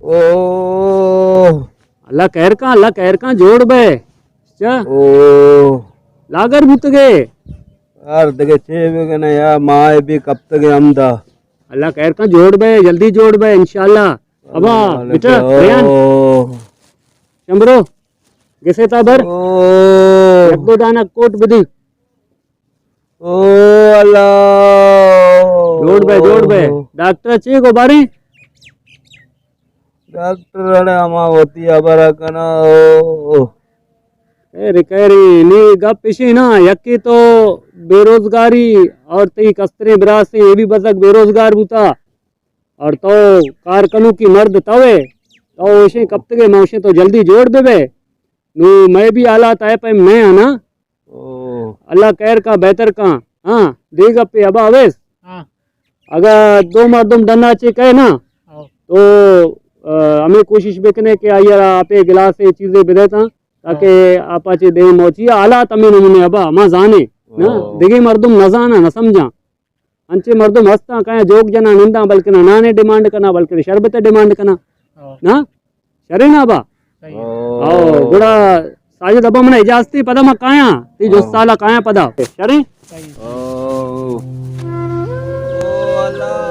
ओ अल्लाह कहर का जोड़ बे चा ओ लागर बुत गए यार देखे छे के ना यार माए भी कब तक हमदा अल्लाह कहर का जोड़ बे जल्दी जोड़ बे इंशाल्लाह अबा बेटा रेहान चंबरो कैसे ताबर ओ एक दो दाना कोट बदी ओ अल्लाह जोड़ बे डॉक्टर चे को बारी डॉक्टर अड़े अमा होती अबरा कना ओ रिकवरी नी गप पिशी ना यक्की तो बेरोजगारी और ती कस्तरे बिरासी ये भी बजक बेरोजगार बुता और तो कारकनों की मर्द तवे तो उसे कब तक मौसे तो जल्दी जोड़ देवे नू मैं भी आला ताए पे मैं आना ओ अल्लाह कहर का बेहतर का हाँ देगा पे अब आवेश अगर दो मर्दम डना चे कहे ना तो हमें कोशिश बेकने के आइए आपे गिलास से चीजें बिदेता ताकि आपाचे दे मोची आला तमे नमूने अब मा जाने ना दिगे मर्दम न जाना न समझा अंचे मर्दम हंसता कहे जोक जना निंदा बल्कि ना नाने डिमांड करना बल्कि शरबत डिमांड करना ना शरे ना बा आओ गुड़ा साजिद अब मने इजाजती पदा मा काया ती जो साला काया पदा शरे ओ अल्लाह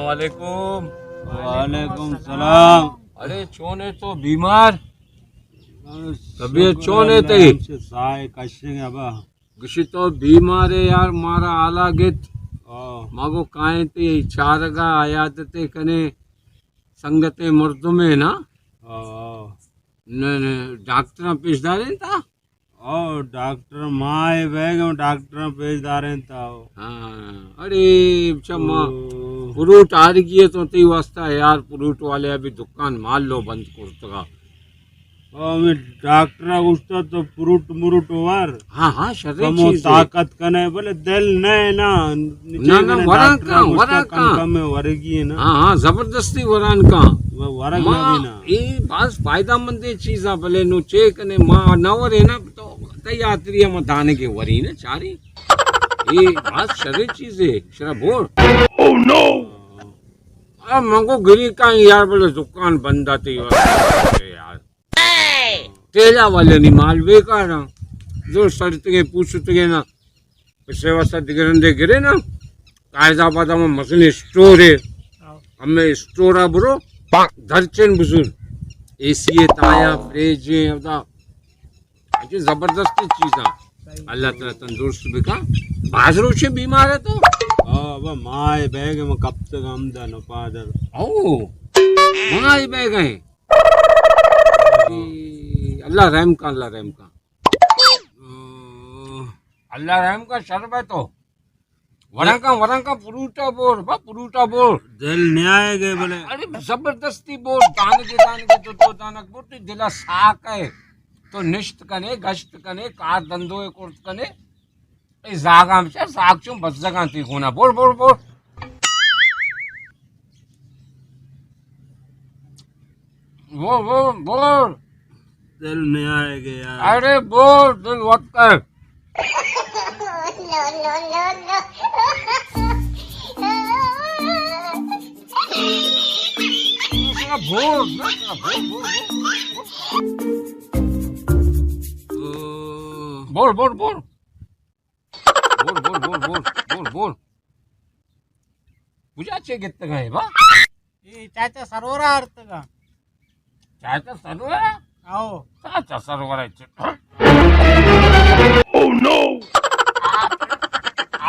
वालेकुम। वालेकुम सलाम। अरे चोने तो बीमार तबीयत चोने ते साय कशेंगे अबा गशी तो बीमार है यार मारा आला गित मागो काए ते चारगा आयात ते कने संगते मर्दुमे ना न डॉक्टर पेशदारे था डॉक्टर माए बैग डॉक्टर पेशदारे था हाँ अरे चम्मा फ्रूट आ रही है तो ती वास्ता यार फ्रूट वाले अभी दुकान मार लो बंद करतगा डॉक्टर उसका तो फ्रूट मुरुट वर हाँ हाँ शरीर कमो ताकत कने बोले दिल नहीं ना ना वरा का कम में वरगी है ना हाँ हाँ जबरदस्ती वरान का वरग ना ये बस फायदामंद चीजा भले नु चेक ने मां नवर है ना तो तैयारी हम दाने के वरी ने चारी ये बात शरीर चीज है शरा बोल ओह नो अब मंगो गिरी का यार बोले दुकान बंद आती यार तेजा वाले नहीं माल बेकार ना जो सड़ते पूछते ना पिछले वर्ष दिगरंदे गिरे ना कायदाबाद में मसले स्टोर है हमें स्टोर है ब्रो दर्जन बुजुर्ग एसी ताया फ्रिज है जबरदस्त चीज अल्लाह ताला तंदुरुस्त बिका बाजरू से बीमार है तो अब माए बैग में कब तक आमदा न पादर ओ माए बैग है अल्लाह रहम का अल्लाह रहम का शरबत तो वरंका पुरूटा बोल दिल न्याय गए बोले अरे जबरदस्ती बोल दान के तो दानक बोल दिला साक है तो निश्त कने गश्त कने कार धंधो कुर्त कने ए जागा में साग चुम बस जगह ती होना बोल दिल न्याय गया अरे बोल दिल वक्त कर बोल बुझा चे कितने गए बा ये चाचा सरोवरा अर्थ का चाचा सरोवर आओ चाचा सरोवर है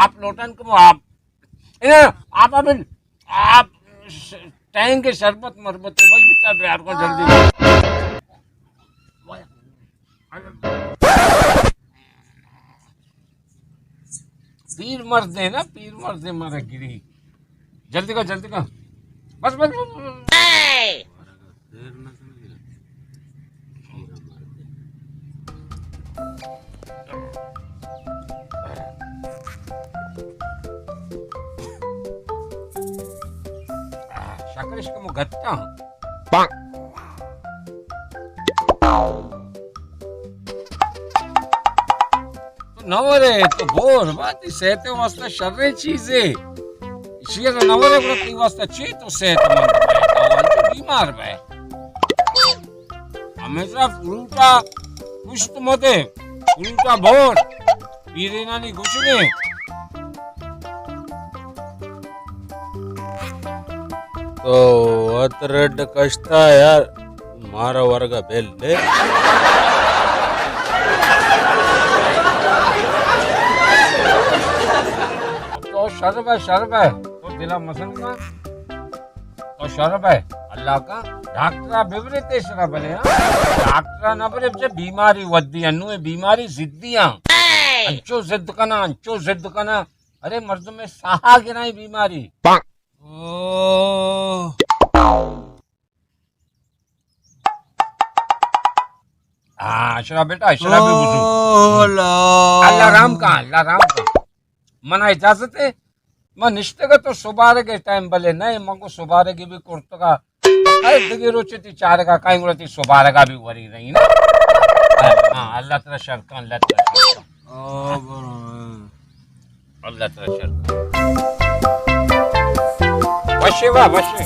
आप लोटन को आप आप अभी आप टैंक के शरबत मरबत भाई बेचारे यार को जल्दी पीर मर दे ना, पीर मर दे मारे गिरी। जल्दी का बस बस, बस। शाकरिश को मैं गत्ता हूँ। तो नवरे तो बोर बात सेहत वास्ते शर्रे चीज है। इसीलिए तो नवरे प्रति वास्ते अच्छी तो सेहतमंद है, तो बीमार है। हमेशा फ्रूटा पुष्ट मते फ्रूटा बोर पीरे नानी कुछ नहीं। तो अतरड कष्टा यार मारा वर्ग बेल ले तो शर्ब है तो दिला मसन का तो शर्ब है अल्लाह का। डॉक्टर विवरित शरब बने डॉक्टर न बरे जे बीमारी वद्दी अनु बीमारी जिद्दियां अंचो जिद्द कना अरे मर्द में साहा गिराई बीमारी। अशरा बेटा अशरा भी बुझू अल्लाह राम का मना इजाजत है। मैं निश्चित तो सुबारे के टाइम भले नहीं मको सुबारे की भी कुर्त का अरे दिगे रोचती चार का काई गुड़ती सुबारे का भी वरी नहीं ना। हाँ अल्लाह तेरा शर्क अल्लाह तेरा शर्क वशे वाह वशे।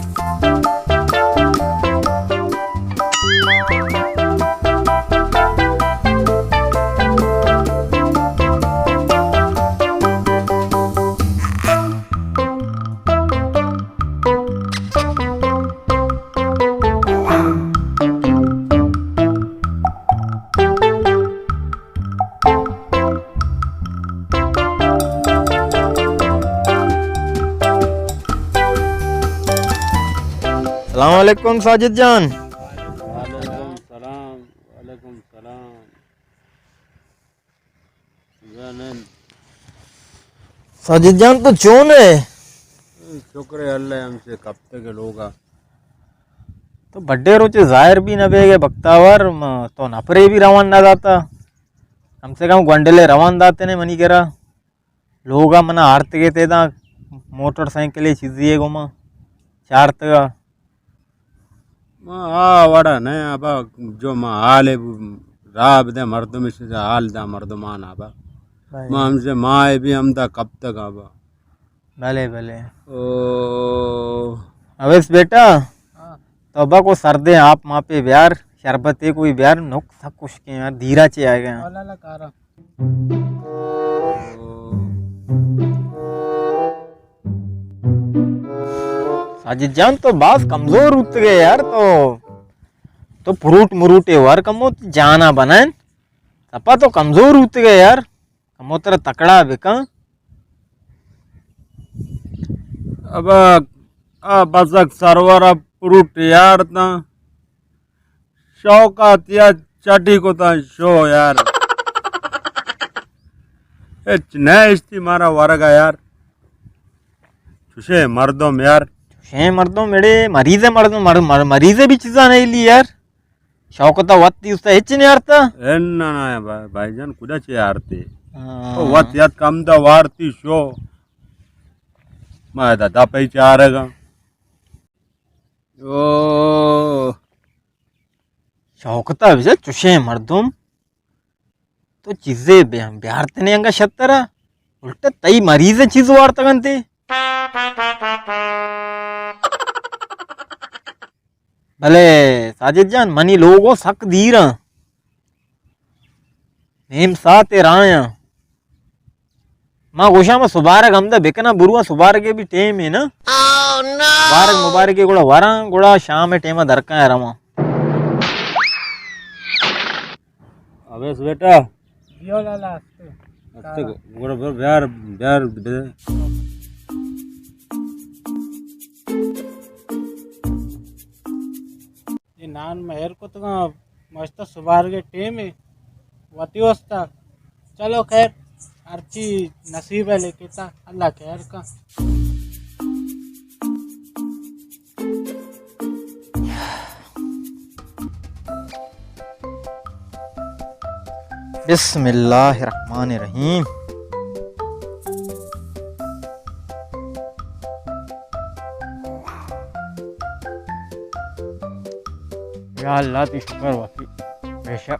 अस्सलामुअलैकुम साजिद जान। वालेकुम सलाम जानन साजिद जान तो चोन है शुक्र है अल्लाह हमसे कब तक लोग तो बड्डे रोचे जाहिर भी न बेगे बख्तावर तो नपरे भी रवान ना जाता कम से कम गोंडले रवान दाते ने मनी करा लोग मना हारते गए थे मोटरसाइकिल चीजिए गुमा चार तक वाड़ा नहीं आबा जो माँ हाल है राब दे मर्दम से हाल दा मर्दमान आबा माँ हमसे माँ भी हम दा कब तक आबा भले भले ओ अवेश बेटा तो अब्बा को सर्दे आप माँ पे ब्यार शरबते कोई ब्यार नुक सब कुछ के यार धीरा चे आ गया साजिद जान तो बास कमजोर उठ गए यार तो फ्रूट मुरूटे वार कमो जाना बनाए सपा तो कमजोर उठ गए यार कमो तेरा तकड़ा बेका अब बसक सरवर फ्रूट यार ता शौका तिया चटी को ता शो यार इस्ती मारा वर्गा यार छुशे मर्दों यार शे मर्दों मेरे मरीजे मर्दों मरीजे भी चीजा नहीं ली यार शौकता वत्ती उसका हिच नहीं आरता ना ना भाईजान कुदा चे आरती वत याद कम दा वारती शो मैं दादा पे चारेगा ओ शौकता विजय चुशे मर्दुम तो चीजे बिहार तने अंगा शतरा उल्टा तई मरीजे चीज वारता गंते भले साजिद जान मनी लोगो सक दीर नेम साते राया माँ गोशा में सुबारक हमदा बेकना बुरुआ सुबारक के भी टेम है ना मुबारक मुबारक के गुड़ा वारा गुड़ा शाम में टेमा दरका है रमा अबे बेटा यो लाला बिहार बिहार ये नान मेहर को तो मस्त सुबार के टीम है वती वस्ता चलो खैर अर्ची नसीब है लेके था अल्लाह खैर का बिस्मिल्लाहिर्रहमानिर्रहीम। या अल्लाह ती शुक्र वकी बेशक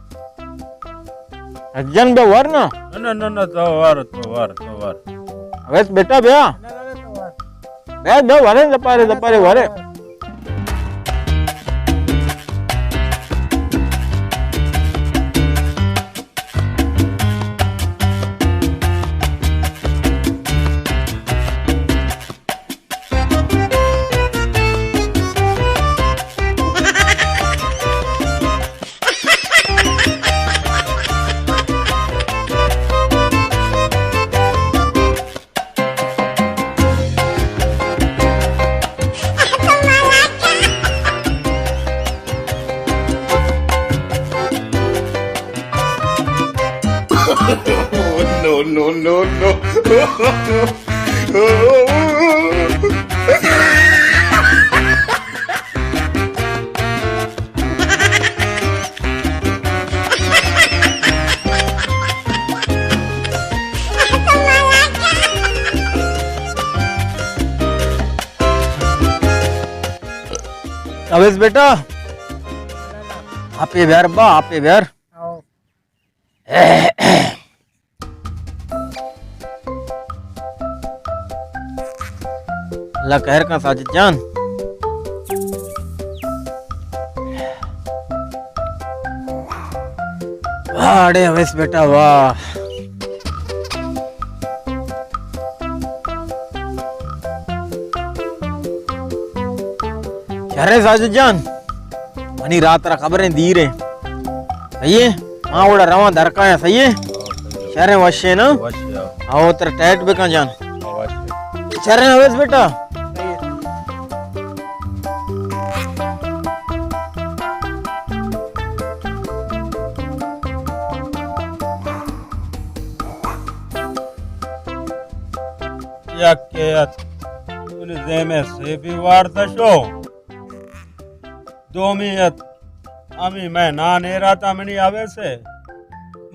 सज्जन बे वर ना न तोवर अवेस बेटा बे बे वरे दपारे वरे अवेस बेटा आप ये बिहार बा आप ये बिहार आओ अल्लाह कहर का साजिद जान वाह अरे अवेस बेटा वाह क्या रे साजिद जान मनी रात रा खबरें दी रे सही है माँ उड़ा रवा दरका है सही है शहर वश्य ना आओ तेरा टैट भी कहाँ जान शहर अवेस बेटा zemes sebi varda şo domiyat ami मैं ना नहीं रहा था मनी आवे से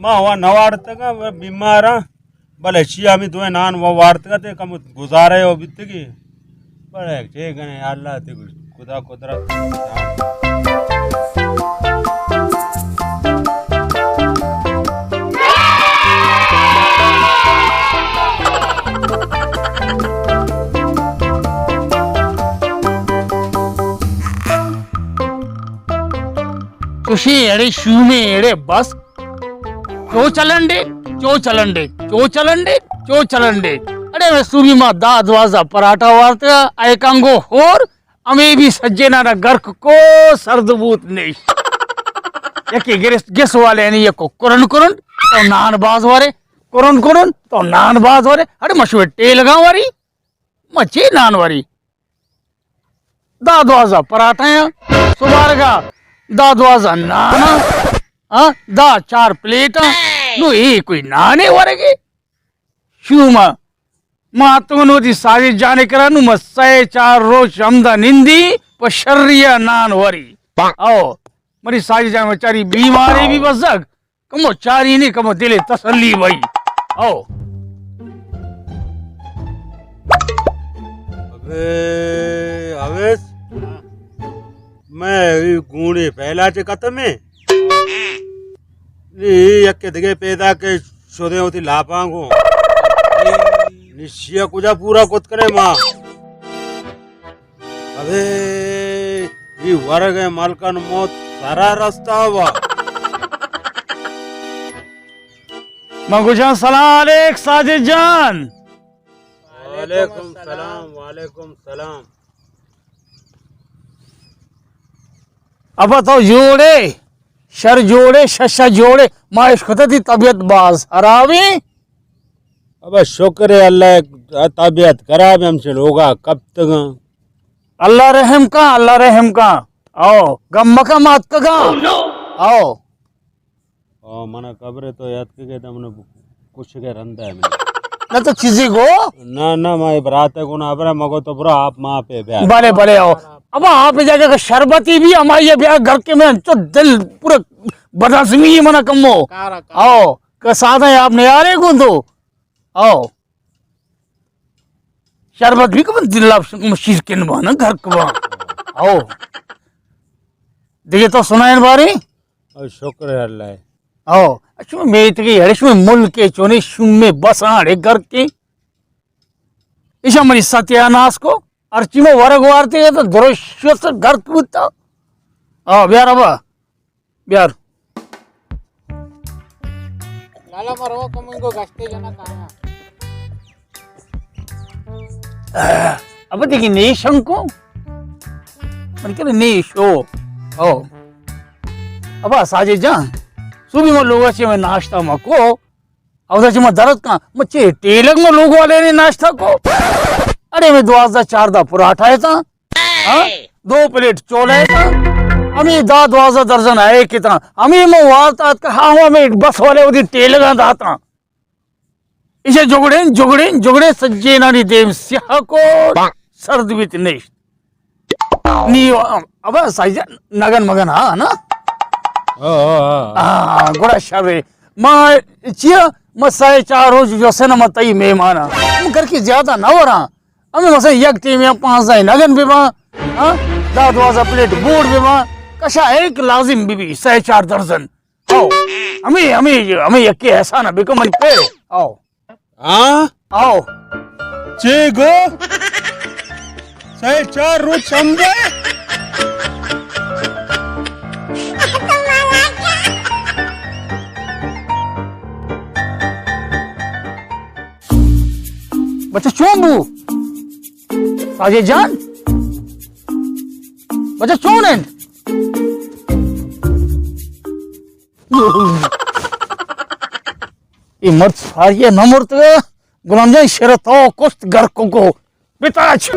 माँ वह नवाड़ तक बीमार भले छिया मी तुम्हें नान वो वार्त का ते कम गुजारे हो बित की बड़े ठीक है अल्लाह ते खुदा कुदरत खुशी एड़े शू में एड़े बस चो चलंडे अरे मैं सूरी मां दाद वाजा पराठा वार्ता आयकांगो और अमे भी सज्जे ना गर्क को सर्दबूत नहीं यके गेस वाले नहीं यको कुरन तो नान बाज वारे कुरन तो नान बाज वारे अरे मशहूर टेल गांव वारी मचे नान वारी दाद वाजा पराठा सुबार का दादवाजा नाना हाँ दा 4 प्लेट नु ये कोई नाने वरगे शूमा मातुन वदी साजे जाने करा नु मस्से 4 रोज हमदा निंदी पशरिया नान वरी आओ मरी साजे जाने बेचारी बीमारी भी बसक कमो चारी नहीं कमो दिले तसल्ली भाई आओ अबे अवेस मैं गूणे पहला चे कतम है नी यक्के दगे पैदा के शोदे होती लापांगो निश्चय कुजा पूरा कुत करे माँ अबे ये वर्ग है मालकन मौत सारा रास्ता हुआ मगुजान सलाम अलैक साजिद जान वालेकुम सलाम अब तो जोड़े शर जोड़े शशा जोड़े माइश खुद तबीयत बाज हरावी। अब शुक्र है अल्लाह तबीयत खराब हमसे होगा कब तक। अल्लाह रहम का, अल्लाह रहम का। आओ गम का मात का आओ मना कब्र तो याद के तमने कुछ के रंदा है मैंने न तो चीजी को ना ना मैं बरात को ना अबरा मगो तो बुरा आप माँ पे ब्याह बड़े बड़े आओ। अब आप जाके शरबती भी हमारे ब्याह घर के में तो दिल पूरा बदसमी मना कमो। आओ के साथ है आपने यारे को तो आओ शरबत भी कम दिल मशीर के ना घर को आओ देखिए तो सुनाए बारी। और शुक्र है अल्लाह आओ अच्छा मैं इतनी हरिश में मुल्क के चोने शुम में बस आड़े घर के ईशा मरी सत्यानाश को अर्ची में वर्ग वारते तो दृश्य से घर कूदता। आओ ब्यार अब ब्यार लाला मरवा कमिंगो गश्ते जना कहा अब देखिए नेशं को मन के नेशो आओ अब साजे जा सुबह में लोग अच्छे में नाश्ता मको अवधा में दर्द का मच्छे टेलक में लोग वाले ने नाश्ता को अरे मैं 2,000-4,000 पराठा है था 2 प्लेट चोल है था हमें 10-12 दर्जन है कितना हमें मैं वार्ता हाँ हुआ मैं बस वाले उधर टेलक दाता इसे जुगड़े जुगड़े जुगड़े सज्जे नानी देव स्याह को सर्द वित नेश नी अब साइजा नगन मगन हाँ ना गोड़ा शाबे माँ चिया मसाए 4 रोज जो से न मतई मेहमान घर की ज्यादा ना हो रहा हमें मसे एक टीम या 5 जाए नगन भी माँ 10-12 प्लेट बूढ़ भी माँ कशा एक लाजिम बीबी 4 दर्जन आओ हमें हमें हमें यके ऐसा ना बिको मन पे आओ हाँ आओ चेगो सही 4 रोज समझे बच्चा चोंबू साजे जान बच्चा चोन है ये मर्द सारिये न मर्द गुलाम जान शरत कुछ घर को बिताच